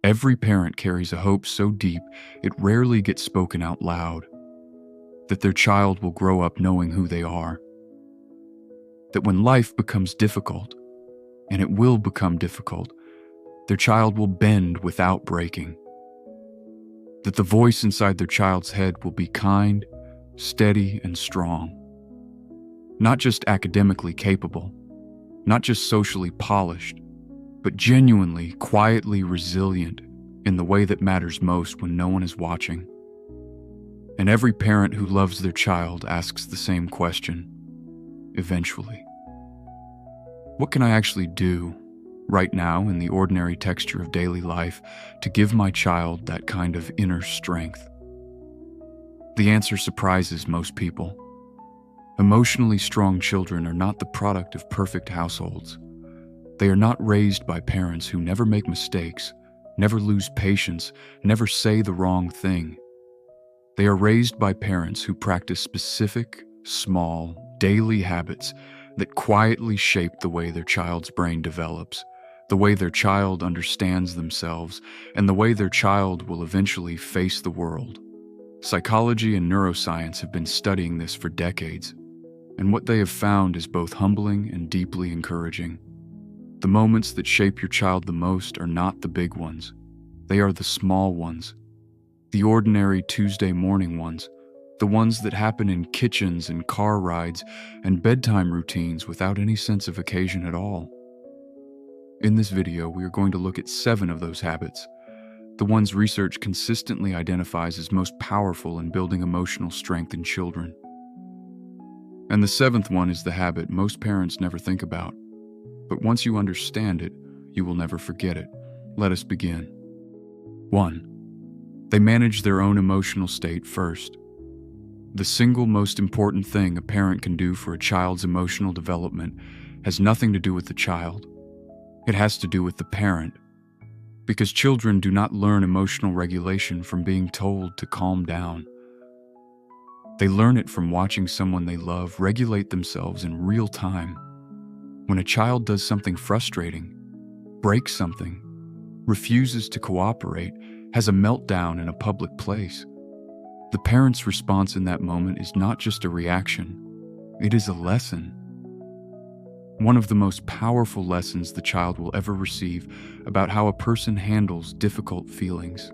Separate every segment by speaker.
Speaker 1: Every parent carries a hope so deep it rarely gets spoken out loud, that their child will grow up knowing who they are. That when life becomes difficult, and it will become difficult, their child will bend without breaking. That the voice inside their child's head will be kind, steady, and strong. Not just academically capable, not just socially polished, but genuinely, quietly resilient in the way that matters most when no one is watching. And every parent who loves their child asks the same question, eventually. What can I actually do, right now in the ordinary texture of daily life, to give my child that kind of inner strength? The answer surprises most people. Emotionally strong children are not the product of perfect households. They are not raised by parents who never make mistakes, never lose patience, never say the wrong thing. They are raised by parents who practice specific, small, daily habits that quietly shape the way their child's brain develops, the way their child understands themselves, and the way their child will eventually face the world. Psychology and neuroscience have been studying this for decades, and what they have found is both humbling and deeply encouraging. The moments that shape your child the most are not the big ones. They are the small ones, the ordinary Tuesday morning ones, the ones that happen in kitchens and car rides and bedtime routines without any sense of occasion at all. In this video, we are going to look at 7 of those habits, the ones research consistently identifies as most powerful in building emotional strength in children. And the 7th one is the habit most parents never think about. But once you understand it, you will never forget it. Let us begin. 1. They manage their own emotional state first. The single most important thing a parent can do for a child's emotional development has nothing to do with the child. It has to do with the parent. Because children do not learn emotional regulation from being told to calm down. They learn it from watching someone they love regulate themselves in real time. When a child does something frustrating, breaks something, refuses to cooperate, has a meltdown in a public place, the parent's response in that moment is not just a reaction, it is a lesson. One of the most powerful lessons the child will ever receive about how a person handles difficult feelings.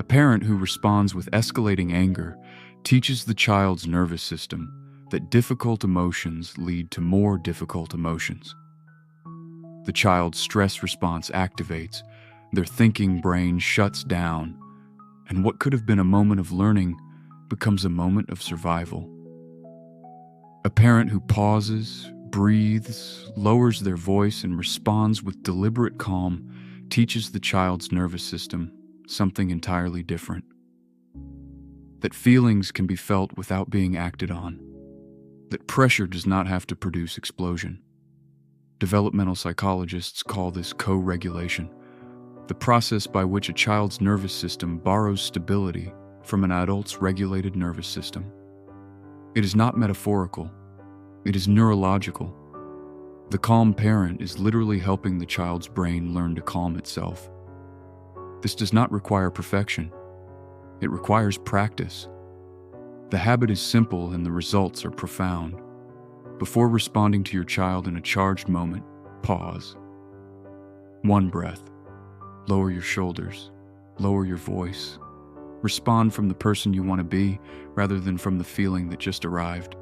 Speaker 1: A parent who responds with escalating anger teaches the child's nervous system that difficult emotions lead to more difficult emotions. The child's stress response activates, their thinking brain shuts down, and what could have been a moment of learning becomes a moment of survival. A parent who pauses, breathes, lowers their voice, and responds with deliberate calm teaches the child's nervous system something entirely different. That feelings can be felt without being acted on. That pressure does not have to produce explosion. Developmental psychologists call this co-regulation, the process by which a child's nervous system borrows stability from an adult's regulated nervous system. It is not metaphorical, it is neurological. The calm parent is literally helping the child's brain learn to calm itself. This does not require perfection, it requires practice. The habit is simple and the results are profound. Before responding to your child in a charged moment, pause. 1 breath. Lower your shoulders. Lower your voice. Respond from the person you want to be rather than from the feeling that just arrived.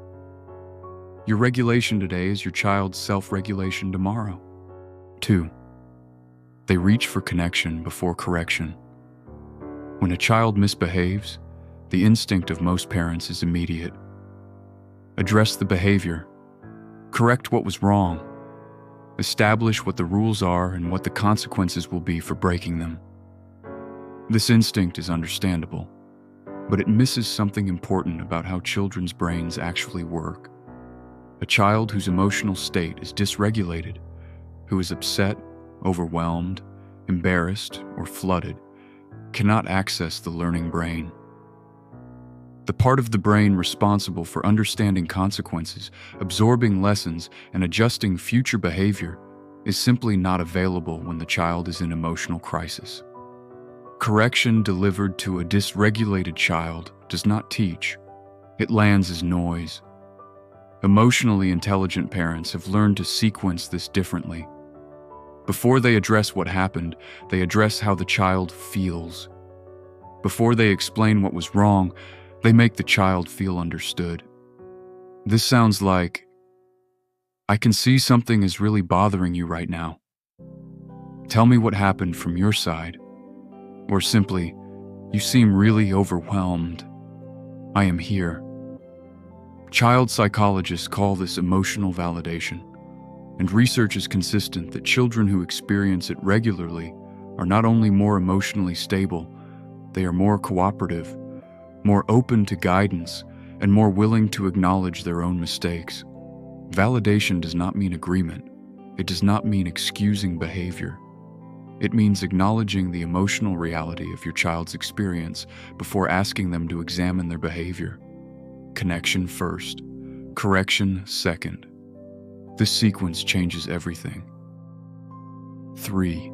Speaker 1: Your regulation today is your child's self-regulation tomorrow. 2. They reach for connection before correction. When a child misbehaves, the instinct of most parents is immediate. Address the behavior. Correct what was wrong. Establish what the rules are and what the consequences will be for breaking them. This instinct is understandable, but it misses something important about how children's brains actually work. A child whose emotional state is dysregulated, who is upset, overwhelmed, embarrassed, or flooded, cannot access the learning brain. The part of the brain responsible for understanding consequences, absorbing lessons, and adjusting future behavior is simply not available when the child is in emotional crisis. Correction delivered to a dysregulated child does not teach. It lands as noise. Emotionally intelligent parents have learned to sequence this differently. Before they address what happened, they address how the child feels. Before they explain what was wrong, they make the child feel understood. This sounds like, "I can see something is really bothering you right now. Tell me what happened from your side." Or simply, "You seem really overwhelmed. I am here." Child psychologists call this emotional validation, and research is consistent that children who experience it regularly are not only more emotionally stable, they are more cooperative, more open to guidance, and more willing to acknowledge their own mistakes. Validation does not mean agreement. It does not mean excusing behavior. It means acknowledging the emotional reality of your child's experience before asking them to examine their behavior. Connection first, correction second. This sequence changes everything. 3.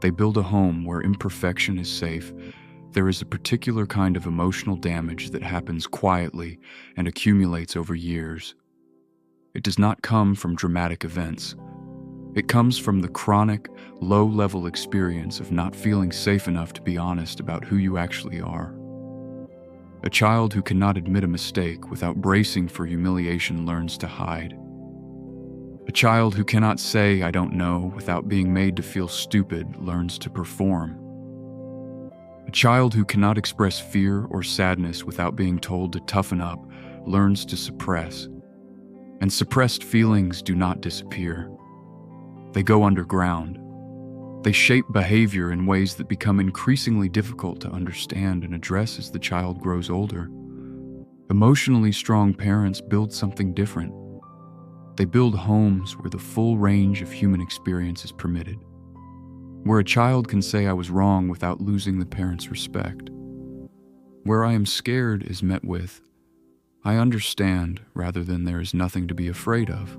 Speaker 1: They build a home where imperfection is safe. There is a particular kind of emotional damage that happens quietly and accumulates over years. It does not come from dramatic events. It comes from the chronic, low-level experience of not feeling safe enough to be honest about who you actually are. A child who cannot admit a mistake without bracing for humiliation learns to hide. A child who cannot say, "I don't know," without being made to feel stupid learns to perform. A child who cannot express fear or sadness without being told to toughen up learns to suppress. And suppressed feelings do not disappear. They go underground. They shape behavior in ways that become increasingly difficult to understand and address as the child grows older. Emotionally strong parents build something different. They build homes where the full range of human experience is permitted, where a child can say "I was wrong" without losing the parent's respect, where "I am scared" is met with "I understand" rather than "there is nothing to be afraid of,"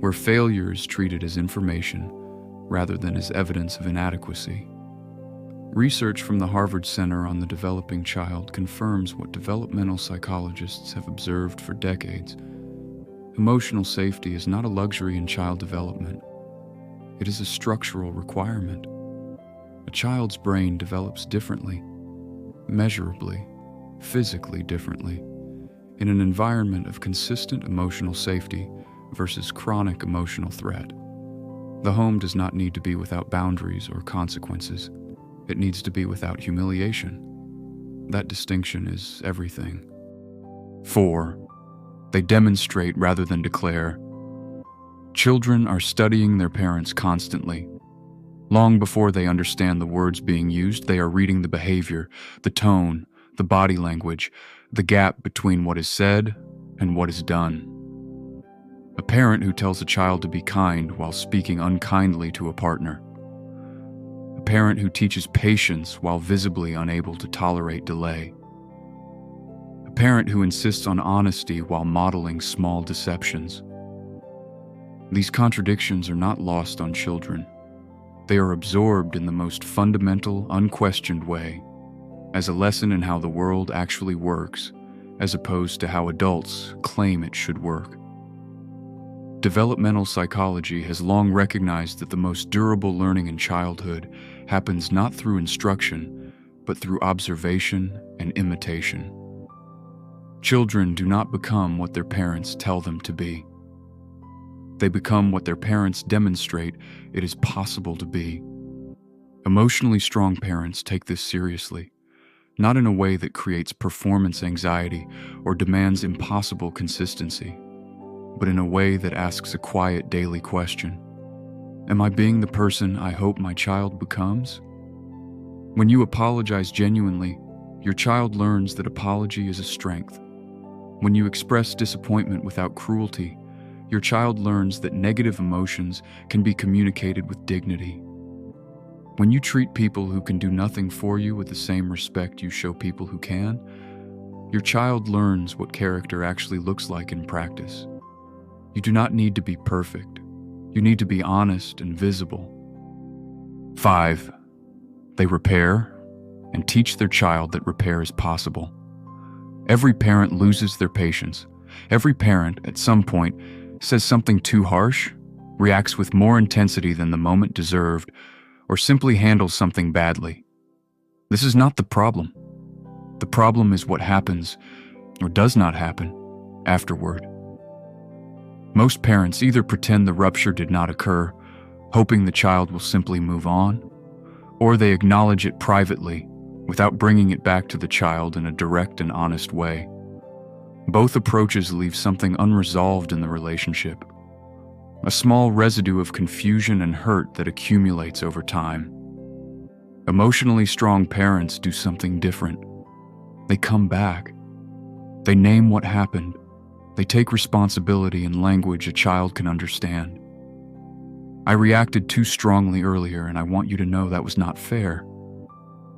Speaker 1: where failure is treated as information rather than as evidence of inadequacy. Research from the Harvard Center on the Developing Child confirms what developmental psychologists have observed for decades. Emotional safety is not a luxury in child development. It is a structural requirement. A child's brain develops differently, measurably, physically differently, in an environment of consistent emotional safety versus chronic emotional threat. The home does not need to be without boundaries or consequences. It needs to be without humiliation. That distinction is everything. 4. They demonstrate rather than declare. Children are studying their parents constantly. Long before they understand the words being used, they are reading the behavior, the tone, the body language, the gap between what is said and what is done. A parent who tells a child to be kind while speaking unkindly to a partner. A parent who teaches patience while visibly unable to tolerate delay. A parent who insists on honesty while modeling small deceptions. These contradictions are not lost on children. They are absorbed in the most fundamental, unquestioned way, as a lesson in how the world actually works, as opposed to how adults claim it should work. Developmental psychology has long recognized that the most durable learning in childhood happens not through instruction, but through observation and imitation. Children do not become what their parents tell them to be. They become what their parents demonstrate it is possible to be. Emotionally strong parents take this seriously, not in a way that creates performance anxiety or demands impossible consistency, but in a way that asks a quiet daily question. Am I being the person I hope my child becomes? When you apologize genuinely, your child learns that apology is a strength. When you express disappointment without cruelty, your child learns that negative emotions can be communicated with dignity. When you treat people who can do nothing for you with the same respect you show people who can, your child learns what character actually looks like in practice. You do not need to be perfect. You need to be honest and visible. 5. They repair and teach their child that repair is possible. Every parent loses their patience. Every parent, at some point, says something too harsh, reacts with more intensity than the moment deserved, or simply handles something badly. This is not the problem. The problem is what happens, or does not happen, afterward. Most parents either pretend the rupture did not occur, hoping the child will simply move on, or they acknowledge it privately, without bringing it back to the child in a direct and honest way. Both approaches leave something unresolved in the relationship, a small residue of confusion and hurt that accumulates over time. Emotionally strong parents do something different. They come back. They name what happened. They take responsibility in language a child can understand. I reacted too strongly earlier, and I want you to know that was not fair.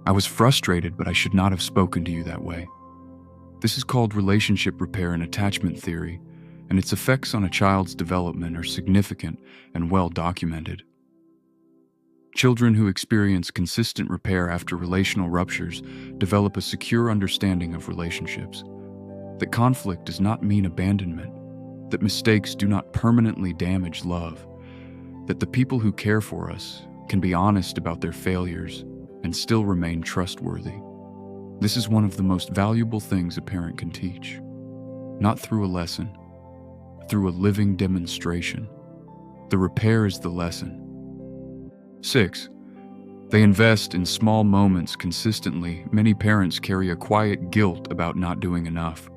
Speaker 1: I was frustrated, but I should not have spoken to you that way. This is called relationship repair and attachment theory, and its effects on a child's development are significant and well documented. Children who experience consistent repair after relational ruptures develop a secure understanding of relationships, that conflict does not mean abandonment, that mistakes do not permanently damage love, that the people who care for us can be honest about their failures and still remain trustworthy. This is one of the most valuable things a parent can teach, not through a lesson, through a living demonstration. The repair is the lesson. 6. They invest in small moments consistently. Many parents carry a quiet guilt about not doing enough,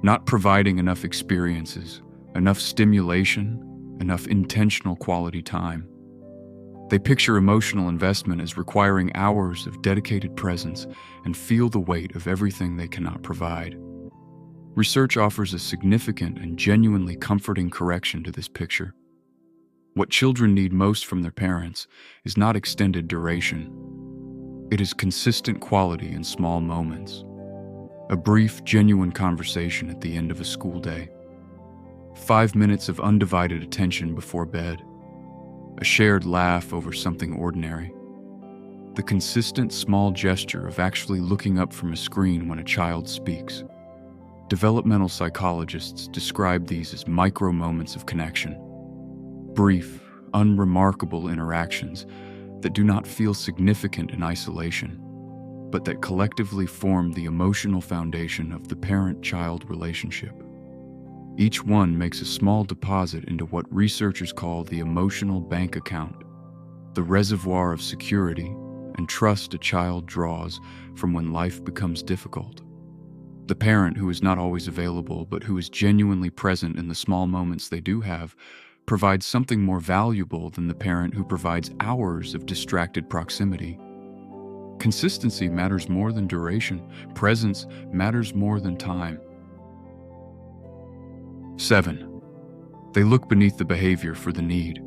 Speaker 1: not providing enough experiences, enough stimulation, enough intentional quality time. They picture emotional investment as requiring hours of dedicated presence and feel the weight of everything they cannot provide. Research offers a significant and genuinely comforting correction to this picture. What children need most from their parents is not extended duration. It is consistent quality in small moments. A brief, genuine conversation at the end of a school day. 5 minutes of undivided attention before bed. A shared laugh over something ordinary. The consistent small gesture of actually looking up from a screen when a child speaks. Developmental psychologists describe these as micro moments of connection. Brief, unremarkable interactions that do not feel significant in isolation, but that collectively form the emotional foundation of the parent-child relationship. Each one makes a small deposit into what researchers call the emotional bank account, the reservoir of security and trust a child draws from when life becomes difficult. The parent who is not always available but who is genuinely present in the small moments they do have provides something more valuable than the parent who provides hours of distracted proximity. Consistency matters more than duration. Presence matters more than time. 7. They look beneath the behavior for the need.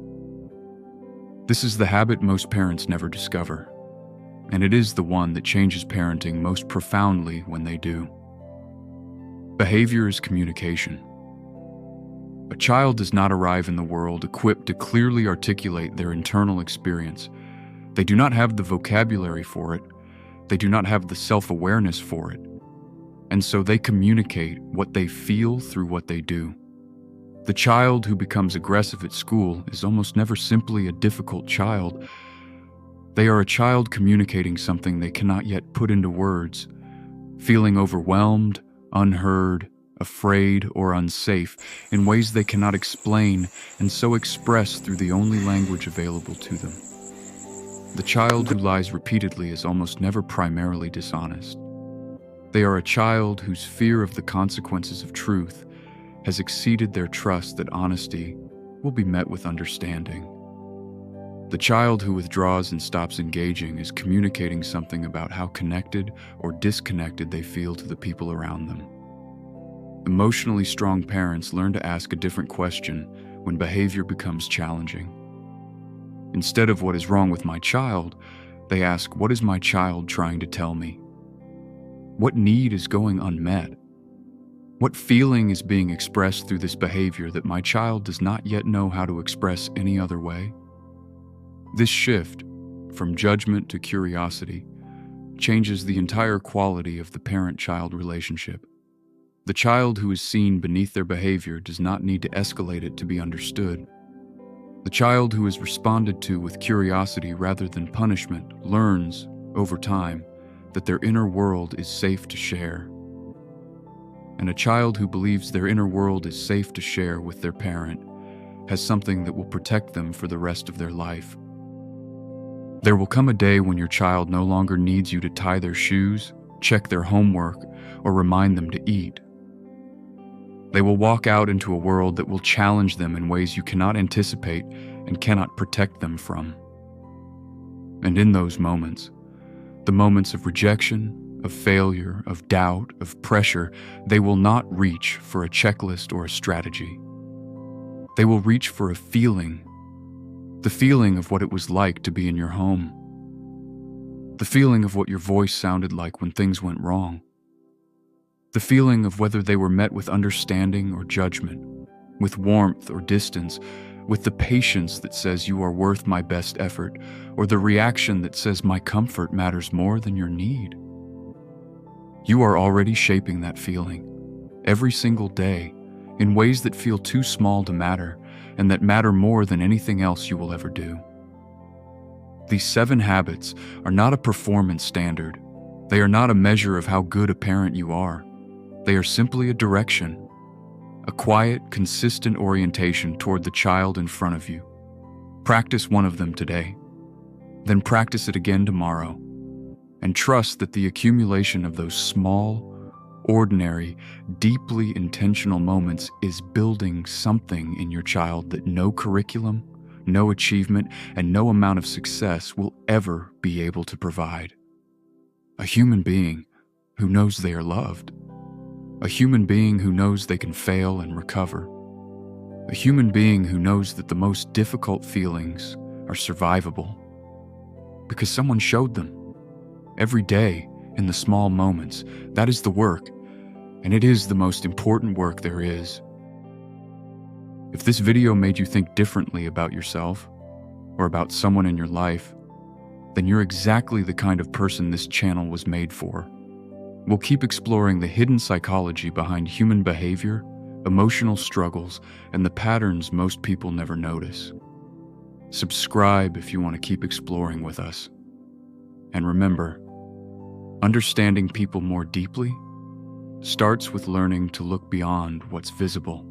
Speaker 1: This is the habit most parents never discover, and it is the one that changes parenting most profoundly when they do. Behavior is communication. A child does not arrive in the world equipped to clearly articulate their internal experience. They do not have the vocabulary for it. They do not have the self-awareness for it. And so they communicate what they feel through what they do. The child who becomes aggressive at school is almost never simply a difficult child. They are a child communicating something they cannot yet put into words, feeling overwhelmed, unheard, afraid, or unsafe in ways they cannot explain and so express through the only language available to them. The child who lies repeatedly is almost never primarily dishonest. They are a child whose fear of the consequences of truth has exceeded their trust that honesty will be met with understanding. The child who withdraws and stops engaging is communicating something about how connected or disconnected they feel to the people around them. Emotionally strong parents learn to ask a different question when behavior becomes challenging. Instead of "what is wrong with my child?" they ask, "what is my child trying to tell me? What need is going unmet? What feeling is being expressed through this behavior that my child does not yet know how to express any other way?" This shift, from judgment to curiosity, changes the entire quality of the parent-child relationship. The child who is seen beneath their behavior does not need to escalate it to be understood. The child who is responded to with curiosity rather than punishment learns, over time, that their inner world is safe to share. And a child who believes their inner world is safe to share with their parent has something that will protect them for the rest of their life. There will come a day when your child no longer needs you to tie their shoes, check their homework, or remind them to eat. They will walk out into a world that will challenge them in ways you cannot anticipate and cannot protect them from. And in those moments, the moments of rejection, of failure, of doubt, of pressure, they will not reach for a checklist or a strategy. They will reach for a feeling, the feeling of what it was like to be in your home, the feeling of what your voice sounded like when things went wrong, the feeling of whether they were met with understanding or judgment, with warmth or distance, with the patience that says you are worth my best effort, or the reaction that says my comfort matters more than your need. You are already shaping that feeling, every single day, in ways that feel too small to matter, and that matter more than anything else you will ever do. These 7 habits are not a performance standard. They are not a measure of how good a parent you are. They are simply a direction, a quiet, consistent orientation toward the child in front of you. Practice one of them today, then practice it again tomorrow, and trust that the accumulation of those small, ordinary, deeply intentional moments is building something in your child that no curriculum, no achievement, and no amount of success will ever be able to provide. A human being who knows they are loved. A human being who knows they can fail and recover. A human being who knows that the most difficult feelings are survivable because someone showed them. Every day, in the small moments, that is the work, and it is the most important work there is. If this video made you think differently about yourself or about someone in your life, then you're exactly the kind of person this channel was made for. We'll keep exploring the hidden psychology behind human behavior, emotional struggles, and the patterns most people never notice. Subscribe if you want to keep exploring with us. And remember, understanding people more deeply starts with learning to look beyond what's visible.